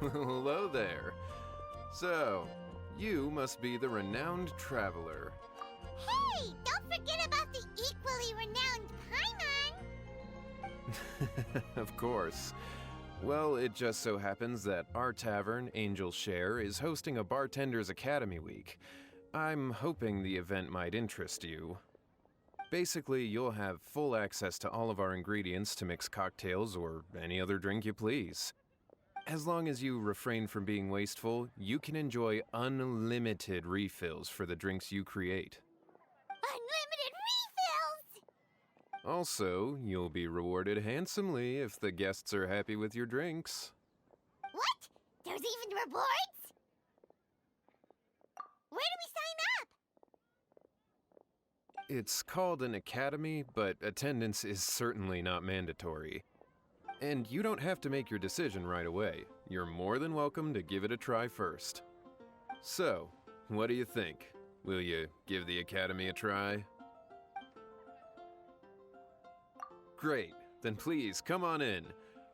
Hello there. So, you must be the renowned traveler. Hey, don't forget about the equally renowned Paimon! Of course. Well, it just so happens that our tavern, Angel's Share, is hosting a Bartender's Academy Week. I'm hoping the event might interest you. Basically, you'll have full access to all of our ingredients to mix cocktails or any other drink you please. As long as you refrain from being wasteful, you can enjoy unlimited refills for the drinks you create. Unlimited refills! Also, you'll be rewarded handsomely if the guests are happy with your drinks. What? There's even rewards? Where do we sign up? It's called an academy, but attendance is certainly not mandatory. And you don't have to make your decision right away. You're more than welcome to give it a try first. So, what do you think? Will you give the academy a try? Great, then please come on in.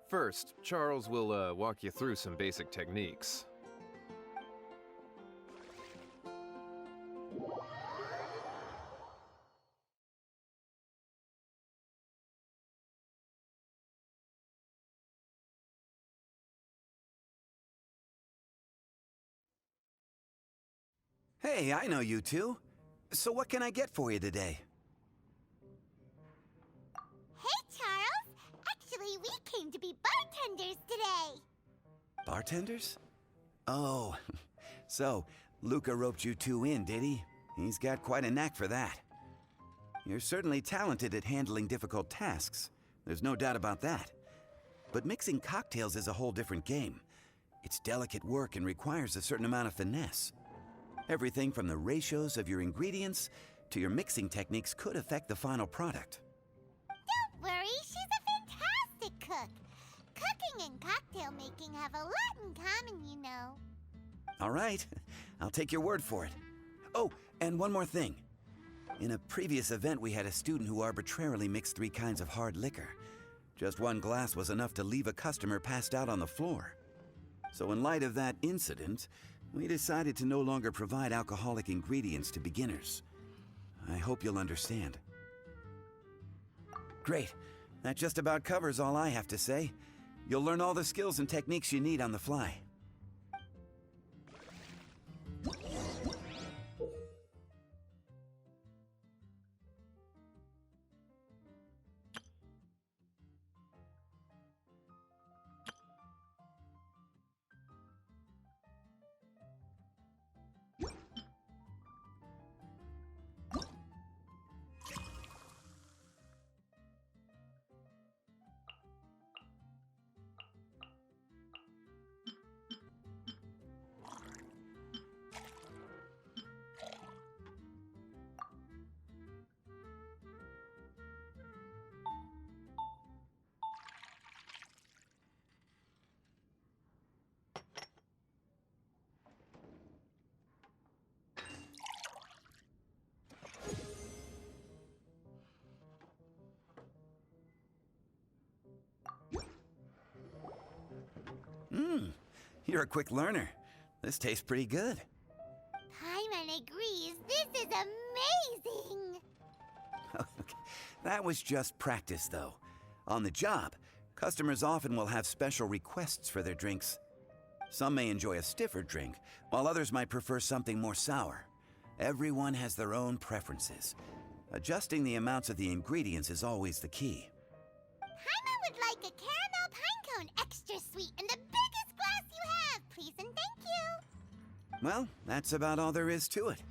First, Charles will walk you through some basic techniques. Hey, I know you two. So what can I get for you today? Hey, Charles! Actually, we came to be bartenders today! Bartenders? Oh, so Luca roped you two in, did he? He's got quite a knack for that. You're certainly talented at handling difficult tasks. There's no doubt about that. But mixing cocktails is a whole different game. It's delicate work and requires a certain amount of finesse. Everything from the ratios of your ingredients to your mixing techniques could affect the final product. Don't worry, she's a fantastic cook. Cooking and cocktail making have a lot in common, you know. All right, I'll take your word for it. Oh, and one more thing. In a previous event, we had a student who arbitrarily mixed 3 kinds of hard liquor. Just one glass was enough to leave a customer passed out on the floor. So in light of that incident, we decided to no longer provide alcoholic ingredients to beginners. I hope you'll understand. Great. That just about covers all I have to say. You'll learn all the skills and techniques you need on the fly. You're a quick learner. This tastes pretty good. Paimon agrees this is amazing! That was just practice, though. On the job, customers often will have special requests for their drinks. Some may enjoy a stiffer drink, while others might prefer something more sour. Everyone has their own preferences. Adjusting the amounts of the ingredients is always the key. Paimon would like a caramel pine cone extra sweet and the biggest glass you have, please and thank you! Well, that's about all there is to it.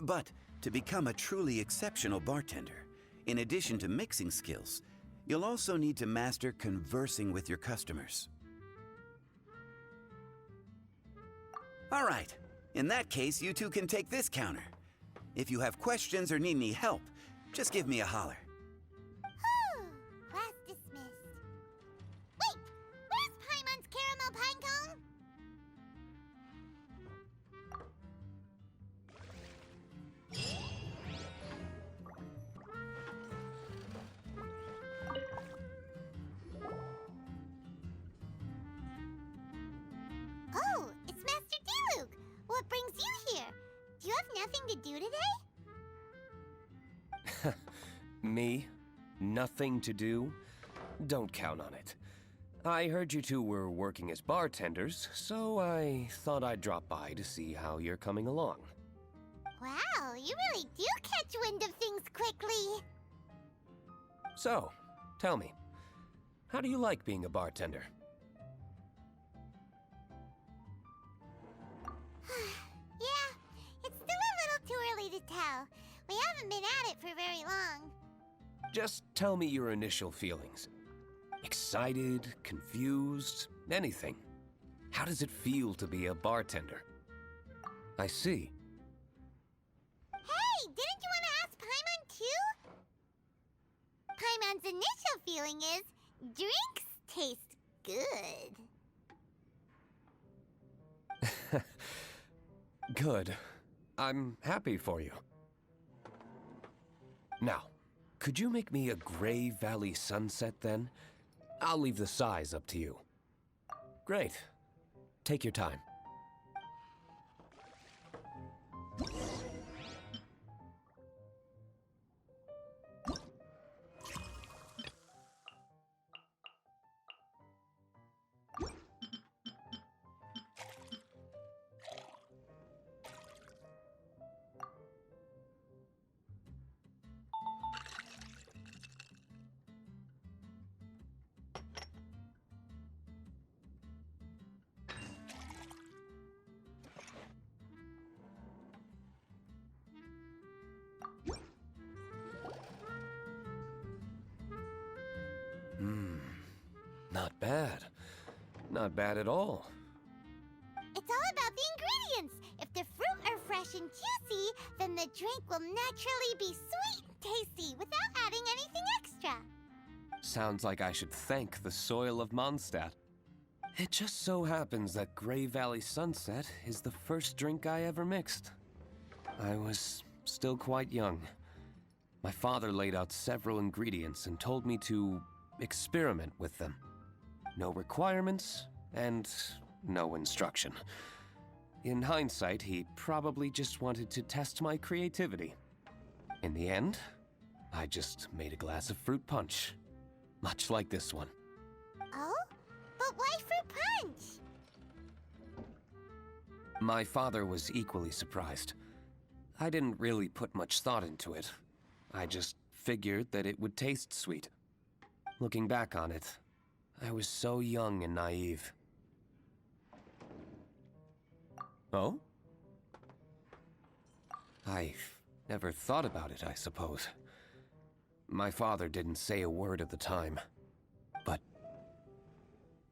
But to become a truly exceptional bartender, in addition to mixing skills, you'll also need to master conversing with your customers. All right. In that case, you two can take this counter. If you have questions or need any help, just give me a holler. Whew, class dismissed. Wait, where's Paimon's caramel pine cone? to do today? Me? Nothing to do? Don't count on it. I heard you two were working as bartenders, so I thought I'd drop by to see how you're coming along. Wow, you really do catch wind of things quickly. So, tell me, how do you like being a bartender? Yeah, it's still a little too early to tell. We haven't been at it for very long. Just tell me your initial feelings. Excited, confused, anything. How does it feel to be a bartender? I see. Hey, didn't you want to ask Paimon too? Paimon's initial feeling is, drinks taste good. Good. I'm happy for you. Now, could you make me a Gray Valley sunset then? I'll leave the size up to you. Great. Take your time. Not bad. Not bad at all. It's all about the ingredients. If the fruit are fresh and juicy, then the drink will naturally be sweet and tasty without adding anything extra. Sounds like I should thank the soil of Mondstadt. It just so happens that Gray Valley Sunset is the first drink I ever mixed. I was still quite young. My father laid out several ingredients and told me to experiment with them. No requirements and no instruction. In hindsight, he probably just wanted to test my creativity. In the end, I just made a glass of fruit punch. Much like this one. Oh? But why fruit punch? My father was equally surprised. I didn't really put much thought into it. I just figured that it would taste sweet. Looking back on it, I was so young and naive. Oh? I never thought about it, I suppose. My father didn't say a word at the time. But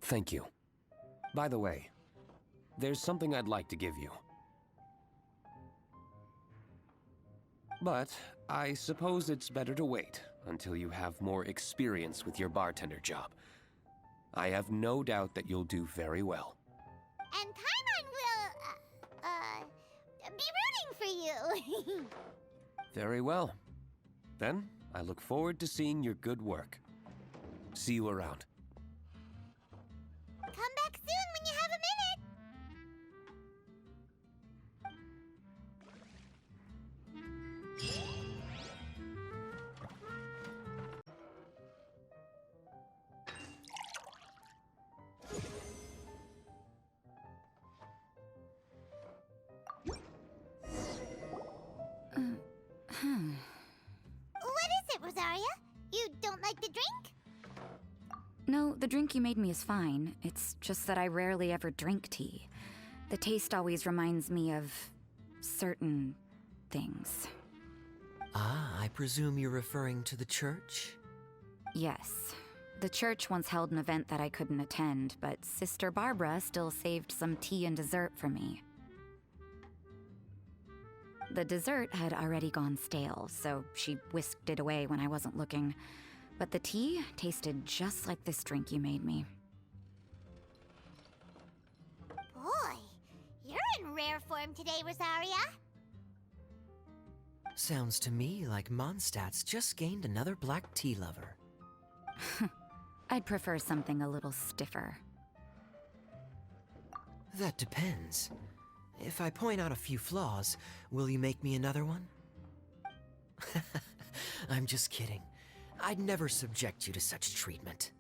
thank you. By the way, there's something I'd like to give you. But I suppose it's better to wait until you have more experience with your bartender job. I have no doubt that you'll do very well. And Paimon will, be rooting for you. Very well. Then, I look forward to seeing your good work. See you around. Come back soon when you have a minute. What is it, Rosaria? You don't like the drink? No, the drink you made me is fine. It's just that I rarely ever drink tea. The taste always reminds me of certain things. Ah, I presume you're referring to the church? Yes. The church once held an event that I couldn't attend, but Sister Barbara still saved some tea and dessert for me. The dessert had already gone stale, so she whisked it away when I wasn't looking. But the tea tasted just like this drink you made me. Boy, you're in rare form today, Rosaria. Sounds to me like Mondstadt's just gained another black tea lover. I'd prefer something a little stiffer. That depends. If I point out a few flaws, will you make me another one? I'm just kidding. I'd never subject you to such treatment.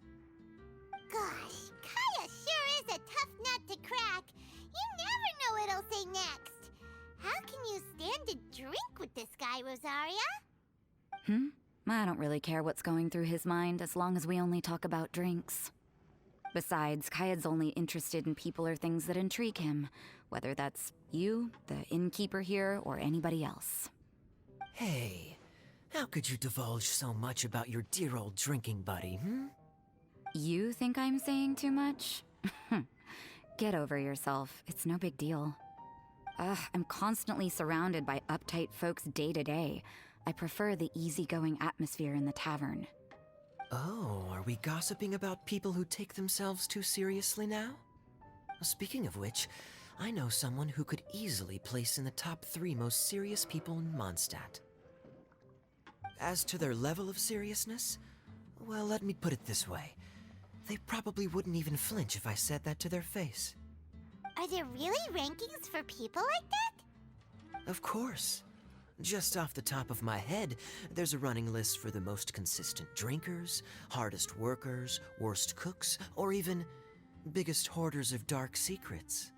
Gosh, Kaya sure is a tough nut to crack. You never know what he'll say next. How can you stand to drink with this guy, Rosaria? I don't really care what's going through his mind as long as we only talk about drinks. Besides, Kayad's only interested in people or things that intrigue him, whether that's you, the innkeeper here, or anybody else. Hey, how could you divulge so much about your dear old drinking buddy, You think I'm saying too much? Get over yourself. It's no big deal. I'm constantly surrounded by uptight folks day to day. I prefer the easygoing atmosphere in the tavern. Oh, are we gossiping about people who take themselves too seriously now? Speaking of which, I know someone who could easily place in the top 3 most serious people in Mondstadt. As to their level of seriousness, well, let me put it this way. They probably wouldn't even flinch if I said that to their face. Are there really rankings for people like that? Of course. Just off the top of my head, there's a running list for the most consistent drinkers, hardest workers, worst cooks, or even biggest hoarders of dark secrets.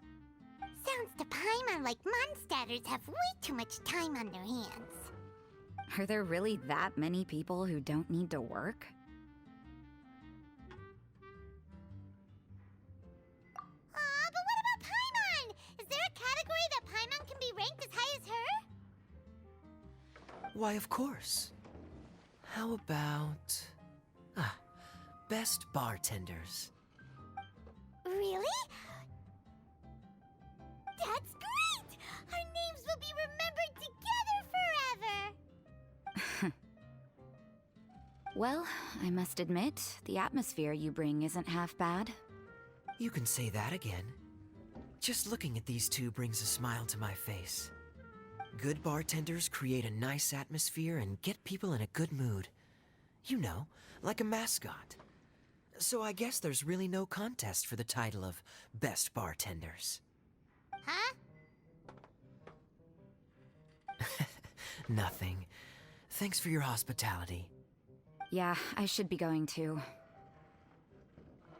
Sounds to Paimon like Mondstadters have way too much time on their hands. Are there really that many people who don't need to work? Aw, but what about Paimon? Is there a category that Paimon can be ranked as high as her? Why, of course. How about... best bartenders. Really? That's great! Our names will be remembered together forever! Well, I must admit, the atmosphere you bring isn't half bad. You can say that again. Just looking at these two brings a smile to my face. Good bartenders create a nice atmosphere and get people in a good mood. You know, like a mascot. So I guess there's really no contest for the title of Best Bartenders. Huh? Nothing. Thanks for your hospitality. Yeah, I should be going too.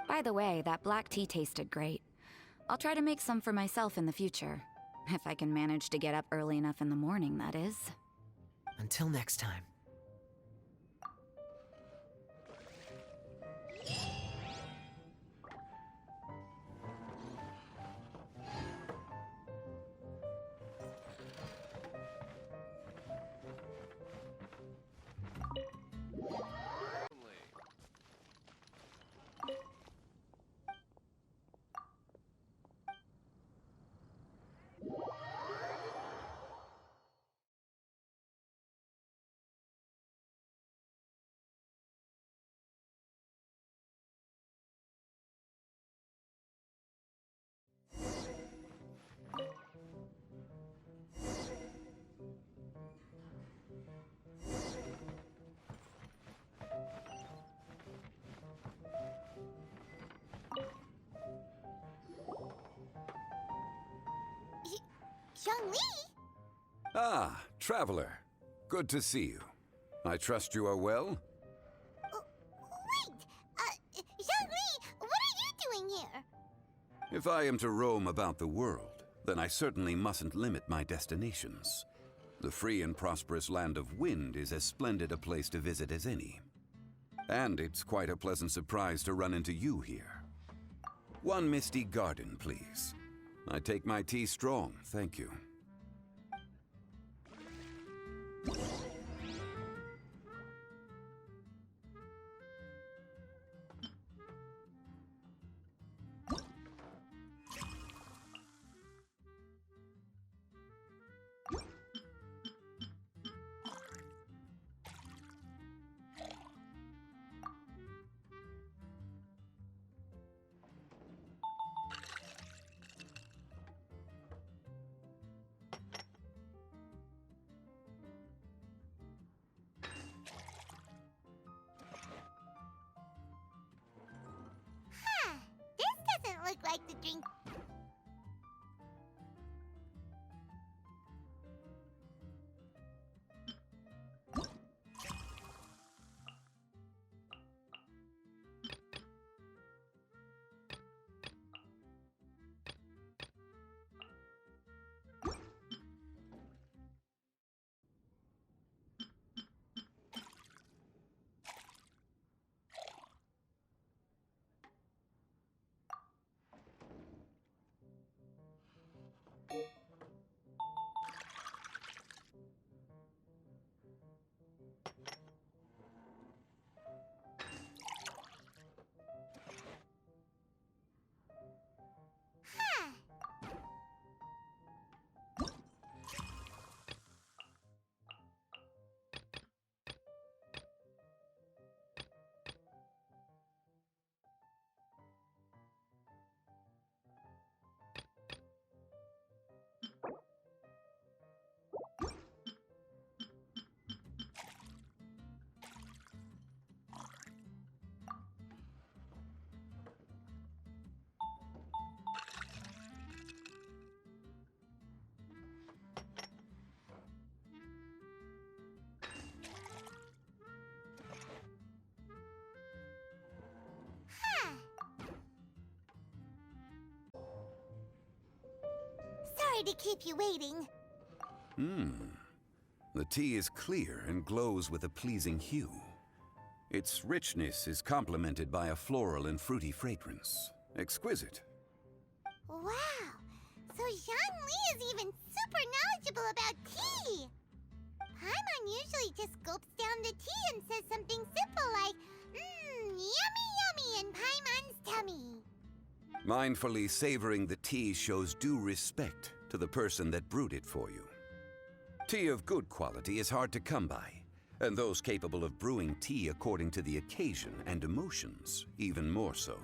By the way, that black tea tasted great. I'll try to make some for myself in the future. If I can manage to get up early enough in the morning, that is. Until next time. Zhongli? Ah, traveler. Good to see you. I trust you are well? Wait! Zhongli, what are you doing here? If I am to roam about the world, then I certainly mustn't limit my destinations. The free and prosperous land of Wind is as splendid a place to visit as any. And it's quite a pleasant surprise to run into you here. One Misty Garden, please. I take my tea strong, thank you. Huh. This doesn't look like the drink. sorry to keep you waiting. The tea is clear and glows with a pleasing hue. Its richness is complemented by a floral and fruity fragrance. Exquisite. Wow, so Jean Lee is even super knowledgeable about tea. Paimon usually just gulps down the tea and says something simple like, yummy yummy in Paimon's tummy. Mindfully savoring the tea shows due respect to the person that brewed it for you. Tea of good quality is hard to come by, and those capable of brewing tea according to the occasion and emotions, even more so.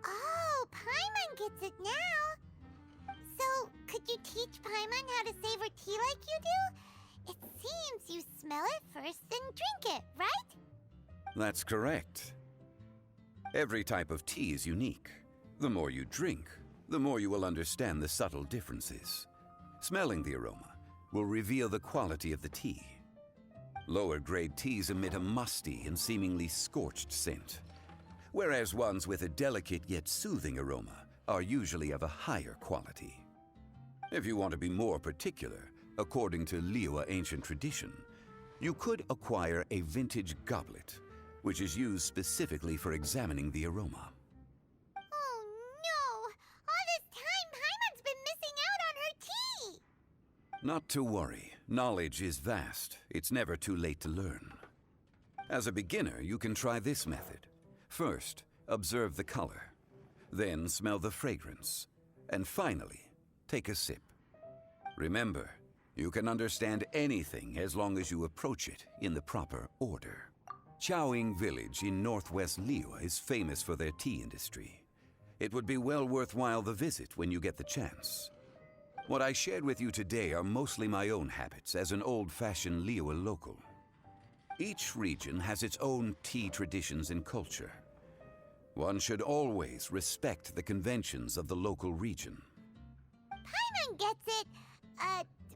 Oh, Paimon gets it now. So, could you teach Paimon how to savor tea like you do? It seems you smell it first, then drink it, right? That's correct. Every type of tea is unique. The more you drink, the more you will understand the subtle differences. Smelling the aroma will reveal the quality of the tea. Lower grade teas emit a musty and seemingly scorched scent, whereas ones with a delicate yet soothing aroma are usually of a higher quality. If you want to be more particular, according to Liyue ancient tradition, you could acquire a vintage goblet, which is used specifically for examining the aroma. Oh no! All this time, Paimon's been missing out on her tea! Not to worry. Knowledge is vast. It's never too late to learn. As a beginner, you can try this method. First, observe the color. Then smell the fragrance. And finally, take a sip. Remember, you can understand anything as long as you approach it in the proper order. Chaoying Village in northwest Liyue is famous for their tea industry. It would be well worthwhile the visit when you get the chance. What I shared with you today are mostly my own habits as an old-fashioned Liyue local. Each region has its own tea traditions and culture. One should always respect the conventions of the local region. Paimon gets it,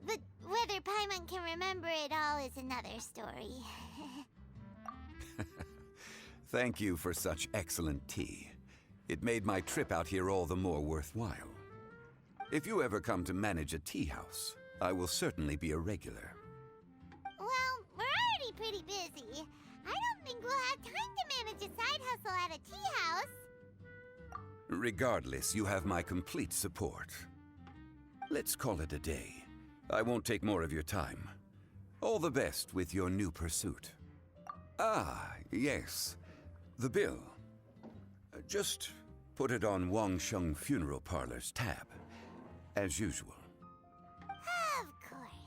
but whether Paimon can remember it all is another story. Thank you for such excellent tea. It made my trip out here all the more worthwhile. If you ever come to manage a tea house, I will certainly be a regular. Well, we're already pretty busy. I don't think we'll have time to manage a side hustle at a tea house. Regardless, you have my complete support. Let's call it a day. I won't take more of your time. All the best with your new pursuit. Ah, yes. The bill. Just put it on Wangsheng Funeral Parlor's tab. As usual. Of course.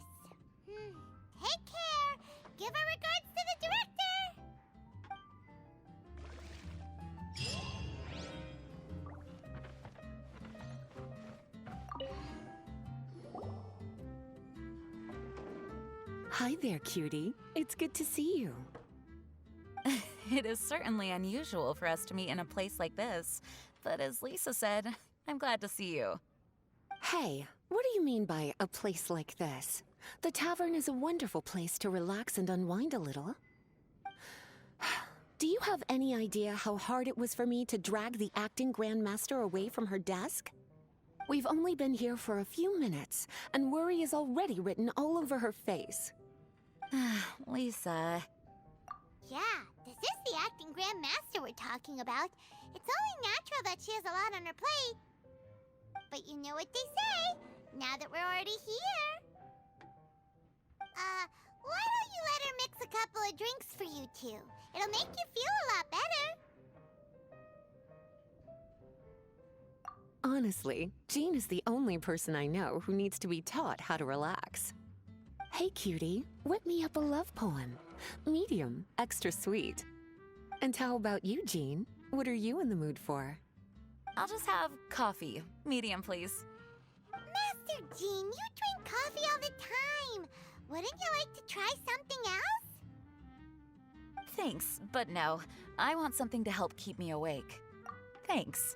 Take care. Give our regards to the director. Hi there, cutie. It's good to see you. It is certainly unusual for us to meet in a place like this, but as Lisa said, I'm glad to see you. Hey, what do you mean by a place like this? The tavern is a wonderful place to relax and unwind a little. Do you have any idea how hard it was for me to drag the acting grandmaster away from her desk? We've only been here for a few minutes, and worry is already written all over her face. Lisa. Yeah, this is the acting grandmaster we're talking about. It's only natural that she has a lot on her plate. But you know what they say, now that we're already here. Why don't you let her mix a couple of drinks for you two? It'll make you feel a lot better. Honestly, Jean is the only person I know who needs to be taught how to relax. Hey, cutie, whip me up a love poem. Medium, extra sweet. And how about you, Jean? What are you in the mood for? I'll just have coffee. Medium, please. Master Jean, you drink coffee all the time. Wouldn't you like to try something else? Thanks, but no. I want something to help keep me awake. Thanks.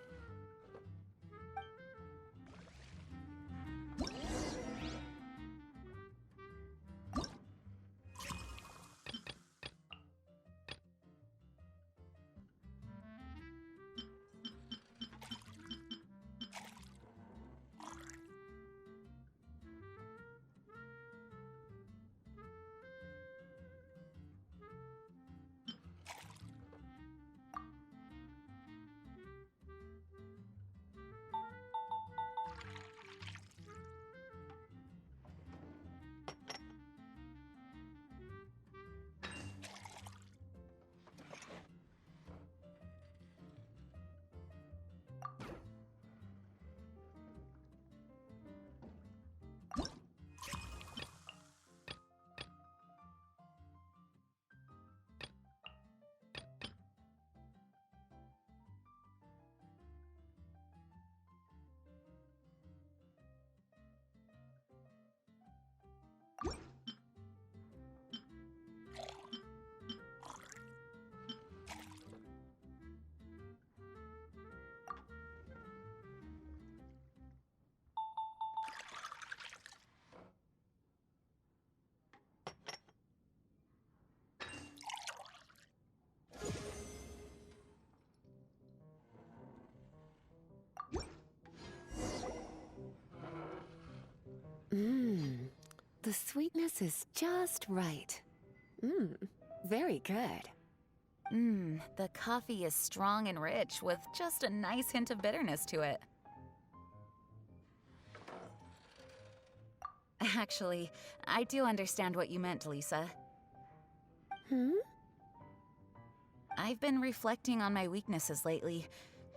The sweetness is just right. Mmm, very good. The coffee is strong and rich with just a nice hint of bitterness to it. Actually, I do understand what you meant, Lisa. I've been reflecting on my weaknesses lately.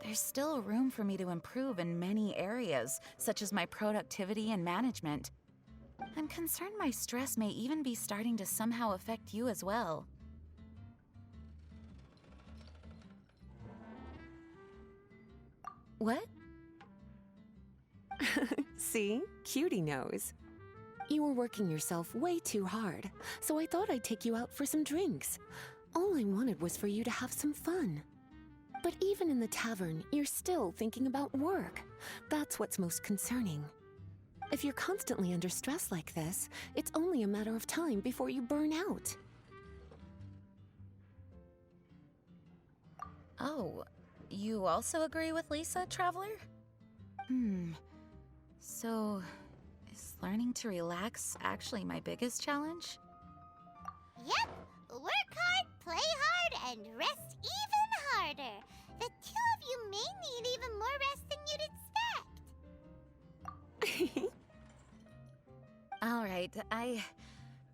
There's still room for me to improve in many areas, such as my productivity and management. I'm concerned my stress may even be starting to somehow affect you as well. What? See? Cutie knows. You were working yourself way too hard, so I thought I'd take you out for some drinks. All I wanted was for you to have some fun. But even in the tavern, you're still thinking about work. That's what's most concerning. If you're constantly under stress like this, it's only a matter of time before you burn out. Oh, you also agree with Lisa, Traveler? So, is learning to relax actually my biggest challenge? Yep, work hard, play hard, and rest even harder. The two of you may need even more rest than you'd expect. All right, I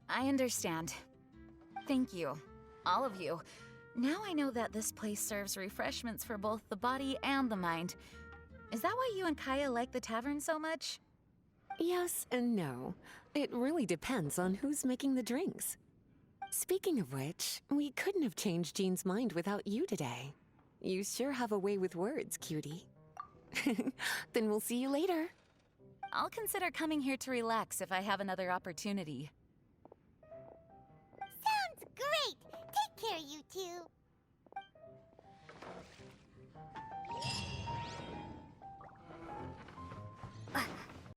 understand. Thank you, all of you. Now I know that this place serves refreshments for both the body and the mind. Is that why you and Kaya like the tavern so much? Yes and no. It really depends on who's making the drinks. Speaking of which, we couldn't have changed Jean's mind without you today. You sure have a way with words, cutie. Then we'll see you later. I'll consider coming here to relax if I have another opportunity. Sounds great! Take care, you two.